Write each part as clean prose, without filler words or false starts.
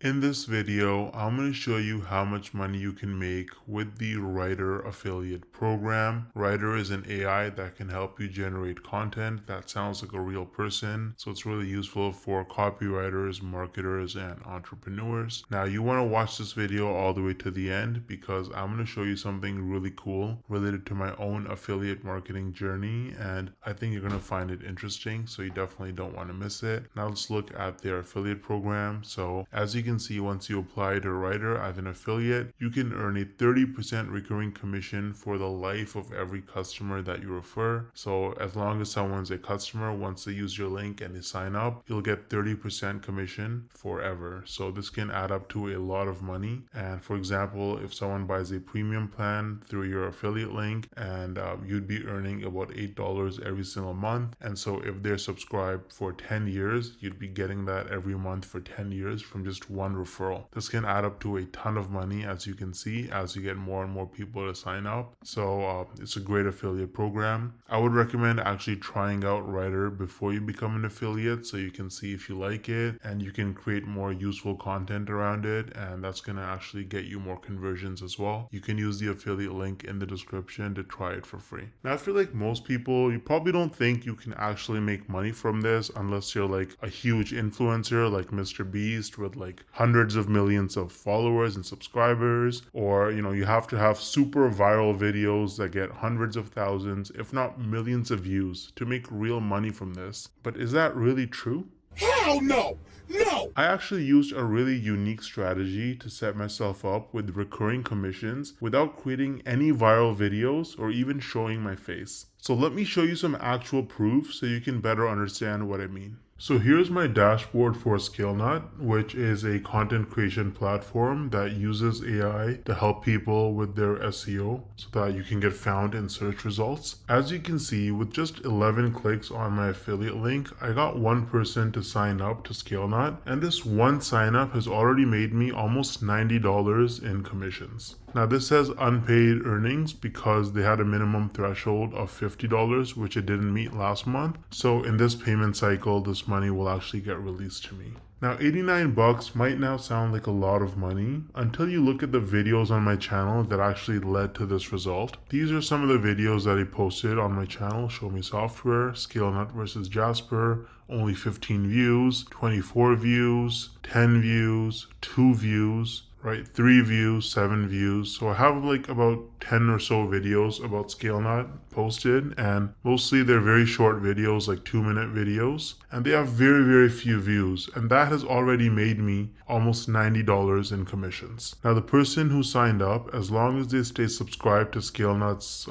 In this video, I'm going to show you how much money you can make with the Rytr affiliate program. Rytr is an AI that can help you generate content that sounds like a real person. So it's really useful for copywriters, marketers, and entrepreneurs. Now you want to watch this video all the way to the end because I'm going to show you something really cool related to my own affiliate marketing journey. And I think you're going to find it interesting. So you definitely don't want to miss it. Now let's look at their affiliate program. So as you can see, once you apply to Rytr as an affiliate, you can earn a 30% recurring commission for the life of every customer that you refer. So as long as someone's a customer, once they use your link and they sign up, you'll get 30% commission forever. So this can add up to a lot of money. And for example, if someone buys a premium plan through your affiliate link, and you'd be earning about $8 every single month. And so if they're subscribed for 10 years, you'd be getting that every month for 10 years from just one referral. This can add up to a ton of money, as you can see, as you get more and more people to sign up. So it's a great affiliate program. I would recommend actually trying out Rytr before you become an affiliate so you can see if you like it, and you can create more useful content around it, and that's going to actually get you more conversions as well. You can use the affiliate link in the description to try it for free. Now I feel like most people, you probably don't think you can actually make money from this unless you're like a huge influencer like Mr. Beast with like hundreds of millions of followers and subscribers, or you have to have super viral videos that get hundreds of thousands if not millions of views to make real money from this. But is that really true? Hell no! No! I actually used a really unique strategy to set myself up with recurring commissions without creating any viral videos or even showing my face. So let me show you some actual proof so you can better understand what I mean. So here's my dashboard for ScaleNut, which is a content creation platform that uses AI to help people with their SEO so that you can get found in search results. As you can see, with just 11 clicks on my affiliate link, I got one person to sign up to ScaleNut, and this one sign up has already made me almost $90 in commissions. Now this says unpaid earnings because they had a minimum threshold of $50, which it didn't meet last month. So in this payment cycle, this money will actually get released to me. Now 89 bucks might now sound like a lot of money until you look at the videos on my channel that actually led to this result. These are some of the videos that I posted on my channel: Show Me Software, ScaleNut versus Jasper, only 15 views, 24 views, 10 views, 2 views, right? 3 views, 7 views. So I have like about 10 or so videos about ScaleNut posted, and mostly they're very short videos, like 2-minute videos, and they have very, very few views, and that has already made me almost $90 in commissions. Now the person who signed up, as long as they stay subscribed to ScaleNut's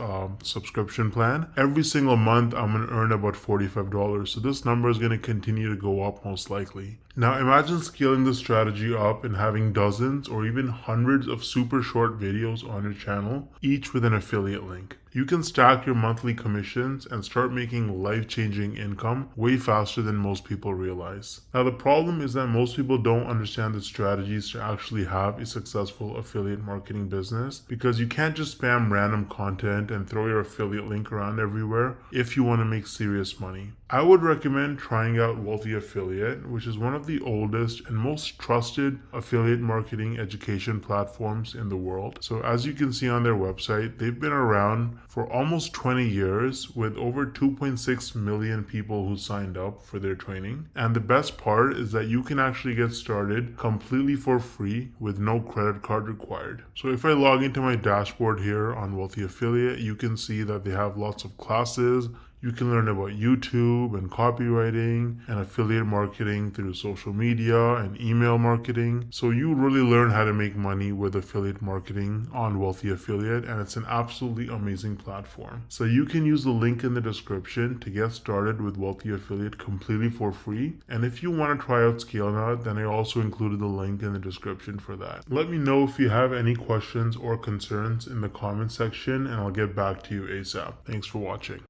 subscription plan, every single month I'm going to earn about $45. So this number is going to continue to go up most likely. Now imagine scaling this strategy up and having dozens or even hundreds of super short videos on your channel, each with an affiliate link. You can stack your monthly commissions and start making life-changing income way faster than most people realize. Now the problem is that most people don't understand the strategies to actually have a successful affiliate marketing business, because you can't just spam random content and throw your affiliate link around everywhere if you want to make serious money. I would recommend trying out Wealthy Affiliate, which is one of the oldest and most trusted affiliate marketing education platforms in the world. So as you can see on their website, they've been around for almost 20 years with over 2.6 million people who signed up for their training. And the best part is that you can actually get started completely for free with no credit card required. So if I log into my dashboard here on Wealthy Affiliate, you can see that they have lots of classes. You can learn about YouTube and copywriting and affiliate marketing through social media and email marketing. So you really learn how to make money with affiliate marketing on Wealthy Affiliate, and it's an absolutely amazing platform. So you can use the link in the description to get started with Wealthy Affiliate completely for free. And if you want to try out ScaleNut, then I also included the link in the description for that. Let me know if you have any questions or concerns in the comment section, and I'll get back to you ASAP. Thanks for watching.